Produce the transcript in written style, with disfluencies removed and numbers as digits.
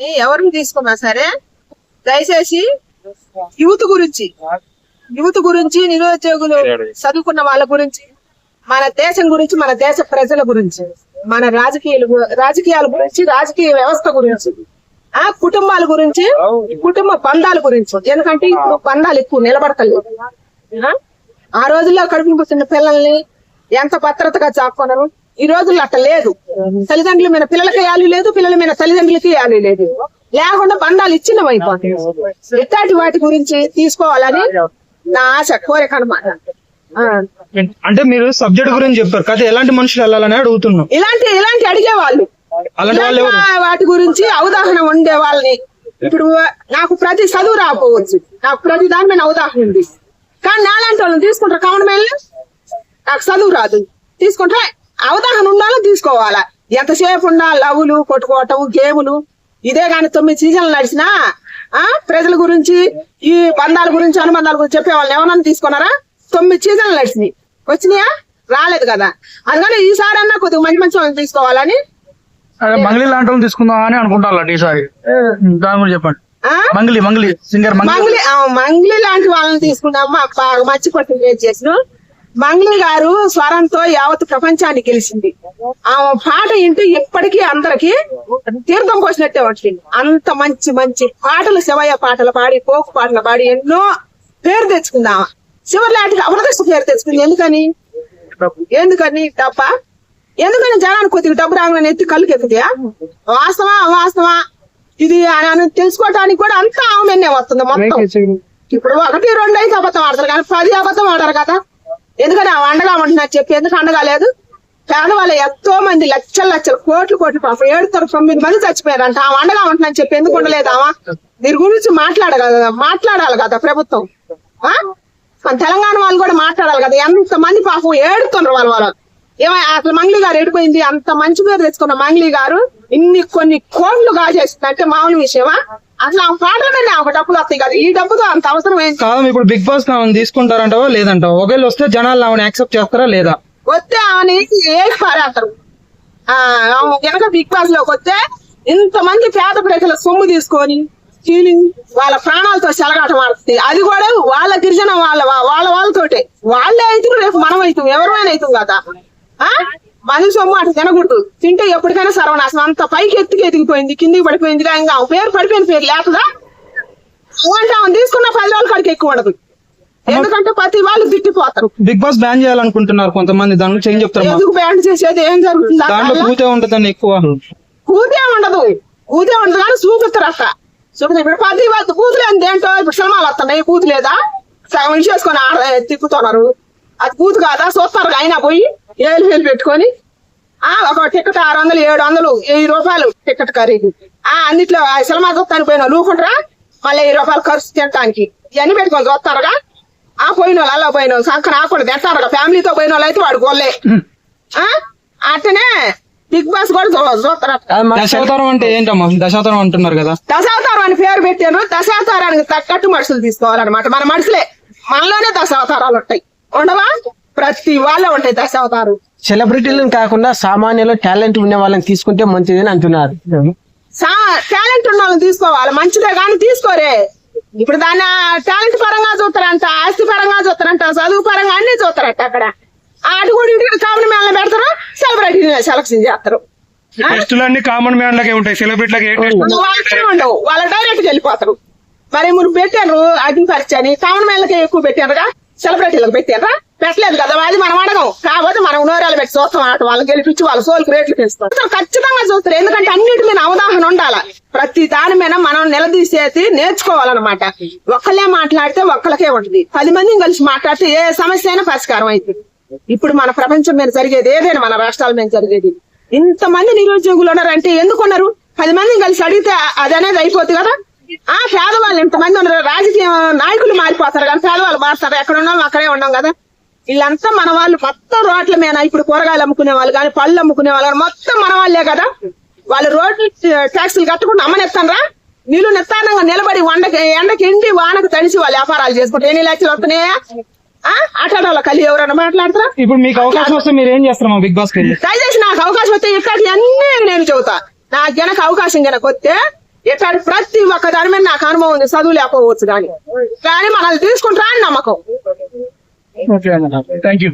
ఎవరిని తీసుకున్నా సరే దయచేసి యూత్ గురించి నిరుద్యోగులు చదువుకున్న వాళ్ళ గురించి మన దేశం గురించి మన దేశ ప్రజల గురించి మన రాజకీయాల గురించి రాజకీయ వ్యవస్థ గురించి కుటుంబాల గురించి కుటుంబ బంధాల గురించి. ఎందుకంటే ఇప్పుడు బంధాలు ఎక్కువ నిలబడతలేదు. ఆ రోజుల్లో కడుపుని పుట్టిన పిల్లల్ని ఎంత భద్రతగా చాక్కున్నారు. ఈ రోజుల్లో అట్ట లేదు. తల్లిదండ్రుల మీద పిల్లలకి యాలు లేదు, పిల్లల మీద తల్లిదండ్రులకి యాలు లేదు. లేకుండా బంధాలు ఇచ్చినవైపోతాయి. ఇట్లాంటి వాటి గురించి తీసుకోవాలని నా ఆశ, కోరిక అన్నమాట. అంటే మీరు సబ్జెక్ట్ గురించి చెప్పారు కదా, ఎలాంటి మనుషులు వెళ్ళాలని అడుగుతున్నాం. ఇలాంటి అడిగేవాళ్ళు వాటి గురించి అవగాహన ఉండే వాళ్ళని. ఇప్పుడు నాకు ప్రతి చదువు రాకపోవచ్చు, నాకు ప్రతి దాని మీద అవగాహన ఉంది. కానీ నాలాంటి వాళ్ళని తీసుకుంటారు. కావున మేళ నాకు చదువు రాదు, తీసుకుంటా అవగాహన ఉండాలని తీసుకోవాలా. ఎంతసేపు ఉన్నా లవ్లు కొట్టుకోవటం, గేములు ఇదే కానీ 9 సీజన్లు నడిచినా ప్రజల గురించి ఈ బంధాల గురించి అనుబంధాల గురించి చెప్పే వాళ్ళని ఎవరన్నా తీసుకున్నారా? 9 సీజన్లు నడిచినాయి, వచ్చినాయా? రాలేదు కదా. అందుకని ఈసారి అన్నా కొద్దిగా మంచి వాళ్ళని తీసుకోవాలని. మంగ్లీ లాంటి వాళ్ళు తీసుకుందాం అని అనుకుంటారు ఈసారి. దాని గురించి చెప్పండి. మంగ్లీ సింగర్ మంగ్లీ లాంటి వాళ్ళని తీసుకున్నాం. మాకు బాగా మర్చిపోతుంది వేట్ చేసిన మంగ్లీ గారు స్వరంతో యావత్ ప్రపంచాన్ని గెలిచింది. ఆమె పాట ఇంటూ ఇప్పటికీ అందరికి తీర్థం పోసినట్టే వచ్చింది. అంత మంచి పాటలు, శివయ్య పాటలు పాడి, కోకు పాటలు పాడి ఎన్నో పేరు తెచ్చుకుందామా. శివలాంటి అమృతస్థ పేరు తెచ్చుకుంది. ఎందుకని డబ్బా? ఎందుకని జనానికి కొద్దిగా డబ్బు రాగానే ఎత్తి కళ్ళుకి ఎక్కుతాయా? వాస్తవా ఇది అని తెలుసుకోవటానికి కూడా అంతా ఆమెనే వస్తుంది మొత్తం. ఇప్పుడు 1, 2 అయితే అబద్ధం ఆడతారు కానీ 10 అబద్ధం ఆడారు కదా. ఎందుకని ఆ అండగా ఉంటున్నారు చెప్పి, ఎందుకు అండగా లేదు? పేదవాళ్ళు ఎంతో మంది లక్షలు కోట్లు పాపం 9 మంది చచ్చిపోయారంట. ఆ అండగా ఉంటున్నాను చెప్పి ఎందుకు ఉండలేదామా? దీని గురించి మాట్లాడాలి కదా ప్రభుత్వం. మన తెలంగాణ వాళ్ళు కూడా మాట్లాడాలి కదా. ఎంత మంది పాపం ఏడుతున్నారు వాళ్ళు. అసలు మంగ్లీ గారు ఎడిపోయింది. అంత మంచి పేరు తెచ్చుకున్న మంగ్లీ గారు కొన్ని కోట్లు కాజేస్తుంది అంటే మామూలు విషయమా? అసలు ఆ పాటలోనే ఒక డబ్బులు వస్తాయి కదా. ఈ డబ్బుతో అంత అవసరం ఏంటి? కాదు, ఇప్పుడు బిగ్ బాస్ తీసుకుంటారంటావా లేదంటావా? ఒకవేళ వస్తే జనాలు ఆమెను యాక్సెప్ట్ చేస్తారా లేదా? వస్తే ఆమెని ఏది పారేస్తారు. కనుక బిగ్ బాస్ లోకి వస్తే ఇంతమంది పేద ప్రజల సొమ్ము తీసుకొని ఫీలింగ్ వాళ్ళ ప్రాణాలతో చెలగాటం ఆడుతుంది. అది కూడా వాళ్ళ గిరిజన వాళ్ళతోటే. వాళ్ళే అవుతుంది, రేపు మనం అవుతాం, ఎవరైనా అవుతాం కదా. మనిషి సొమ్ము అటు తినకూడదు. తింటే ఎప్పటికైనా సర్వనాశనం. అంత పైకి ఎదిగిపోయింది, కిందికి పడిపోయింది. ఇంకా పడిపోయిన పేరు లేకుండా అంటే ఆమె తీసుకున్న 10 రోజుల కాడికి ఎక్కువ ఉండదు. ఎందుకంటే ప్రతి వాళ్ళు తిట్టిపోతారు. బిగ్ బాస్ బ్యాన్ చేయాలనుకుంటున్నారు కొంతమంది. దాని గురించి ఏం చెప్తారు? ఎందుకు బ్యాన్ చేసేది? ఏం జరుగుతుంది? కూతే ఉంటదండి ఎక్కువ. కూతే ఉండదు కానీ చూపిస్తారు అక్క. ఇప్పుడు ప్రతి వాళ్ళు కూతురు ఏంటో ఇప్పుడు సినిమాలు వస్తున్నాయి. కూతు లేదా సగం చేసుకొని తిప్పుతున్నారు. అది కూతు కాదా? చూస్తారు. అయినా పోయి ఏళ్ళు పెట్టుకొని ఒక టికెట్ 600, 700, 1000 రూపాయలు టికెట్ ఖరీదు. అన్నిట్లో సినిమా చూస్తానికి పోయిన లూకుంటారా? మళ్ళీ 1000 రూపాయలు ఖర్చు తినడానికి ఇవన్నీ పెట్టుకొని చూస్తారుగా. పోయిన వాళ్ళు అలా పోయిన వాళ్ళు సంకర ఆకుండా తింటారుగా. ఫ్యామిలీతో పోయిన వాళ్ళు అయితే వాడు గోళ్ళే. అట్టనే బిగ్ బాస్ కూడా చూస్తారు. దశావతారం అంటే ఏంటమ్మా? దశావతారం అంటున్నారు కదా. దశావతారం అని పేరు పెట్టారు. దశావతారానికి తగ్గట్టు మనుషులు తీసుకోవాలన్నమాట. మన మనుషులే, మనలోనే దశావతారాలు ఉంటాయి. ఉండవా? ప్రతి వాళ్ళే ఉంటాయి దశావతారం. సెలబ్రిటీలను కాకుండా సామాన్యులు టాలెంట్ ఉన్న వాళ్ళని తీసుకుంటే మంచిదని అంటున్నారు. టాలెంట్ ఉన్న వాళ్ళని తీసుకోవాలి, మంచిదే కానీ తీసుకోరే. ఇప్పుడు దాన్ని టాలెంట్ పరంగా చూస్తారంట, ఆస్తి పరంగా చూస్తారంట, చదువు పరంగా అన్ని చూస్తారంట. అక్కడ అటు కూడా ఇంటికి కామన్ మ్యాన్ పెడతారు, సెలబ్రిటీ సెలక్షన్ చేస్తారు. కామన్ మ్యాన్ లాగే ఉంటాయి, సెలబ్రిటీలకి ఉండవు. వాళ్ళు డైరెక్ట్ వెళ్ళిపోతారు. మరి మీరు పెట్టారు అది ఖర్చు అని కామన్ మ్యాన్లకి ఎక్కువ పెట్టారుగా, సెలబ్రిటీలకు పెట్టారా? పెట్టలేదు కదా. అది మనం అడగం. కాకపోతే మనం నోరాలు పెట్టి చూస్తాం. వాళ్ళని గెలిపించి వాళ్ళ సోల్కి రేట్లు పెంచుతాం. ఖచ్చితంగా చూస్తారు. ఎందుకంటే అన్నిటి మీద అవగాహన ఉండాలి. ప్రతి దాని మీద మనం నిలదీసేది నేర్చుకోవాలన్నమాట. ఒక్కళ్ళే మాట్లాడితే ఒక్కళ్ళకే ఉంటుంది. 10 మందిని కలిసి మాట్లాడితే ఏ సమస్య అయినా పరిష్కారం అవుతుంది. ఇప్పుడు మన ప్రపంచం మీద జరిగేది ఏదైనా మన రాష్ట్రాల మీద జరిగేది. ఇంతమంది నిరుద్యోగులు ఉన్నారంటే ఎందుకున్నారు? 10 మందిని కలిసి అడిగితే అది అనేది అయిపోతుంది కదా. పేదవాళ్ళు ఇంతమంది ఉన్నారు. రాజకీయ నాయకులు మారిపోతారు కానీ పేదవాళ్ళు మారుతారు. ఎక్కడ ఉన్నాం అక్కడే ఉన్నాం కదా. వీళ్ళంతా మన వాళ్ళు. మొత్తం రోడ్ల మీద ఇప్పుడు కూరగాయలు అమ్ముకునే వాళ్ళు కానీ పళ్ళు అమ్ముకునే వాళ్ళు మొత్తం మన వాళ్ళే కదా. వాళ్ళు రోడ్లు ట్యాక్సులు కట్టకుండా అమ్మనెత్తానరా? నీళ్లు నెత్తానంగా నిలబడి ఎండకి ఎండి వానకు తడిసి వాళ్ళు వ్యాపారాలు చేసుకుంటే ఎన్ని లక్షలు వస్తున్నాయా? ఆటోల కలిసి ఎవరైనా మాట్లాడతారా? ఇప్పుడు మీకు అవకాశం వస్తే మీరు ఏం చేస్తారమ్మా బిగ్ బాస్ కి? దయచేసి నాకు అవకాశం వస్తే ఇక్కడికి అన్ని నేను చెబుతా. నాకు గనక అవకాశం గనక వస్తే ఇట్లాంటి ప్రతి ఒక్క దాని మీద నాకు అనుభవం ఉంది, చదువు లేకపోవచ్చు కానీ మనల్ని తీసుకుంటారా అని నమ్మకం. ఓకే అన్న, థ్యాంక్ యూ.